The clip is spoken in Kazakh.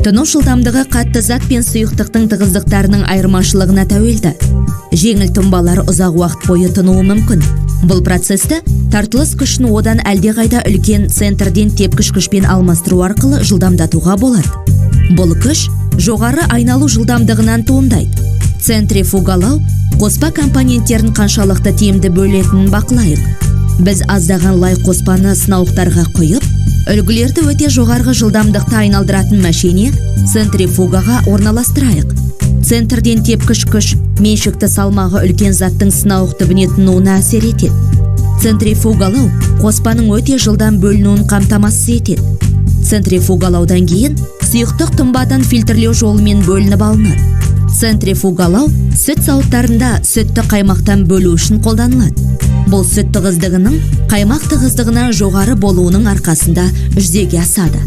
Тұну жылдамдығы қатты зат пен сұйықтықтың тығыздықтарының айырмашылығына тәуелді. Жеңіл тұнбалар ұзақ уақыт бойы тұнуы мүмкін. Бұл процесті тартылыс күшін одан әлдеқайда үлкен центрден тепкіш күшпен алмастыру арқылы жылдамдатуға болады. Бұл күш жоғары айналу жылдамдығынан туындайды. Центрифугалау қоспа компоненттерін қаншалықты тиімді бөлетінін бақылайық. Біз аздаған лай қоспаны сынауықтарға қойып, үлгілерді өте жоғарғы жылдамдықта айналдыратын мәшине центрифугаға орналастырайық. Центрден тепкіш күш меншікті салмағы үлкен заттың сынауық түбіне тұнуына әсер етеді. Центрифугалау қоспаның өте жылдам бөлінуін қамтамасыз етеді. Центрифугалаудан кейін сұйықтық тұнбадан фильтрлеу жолымен бөлініп алынады. Центрифугалау сүт зауыттарында сүтті қаймақтан бөлу үшін қолданылады. Бұл сүт тығыздығының қаймақ тығыздығынан жоғары болуының арқасында жүзеге асады.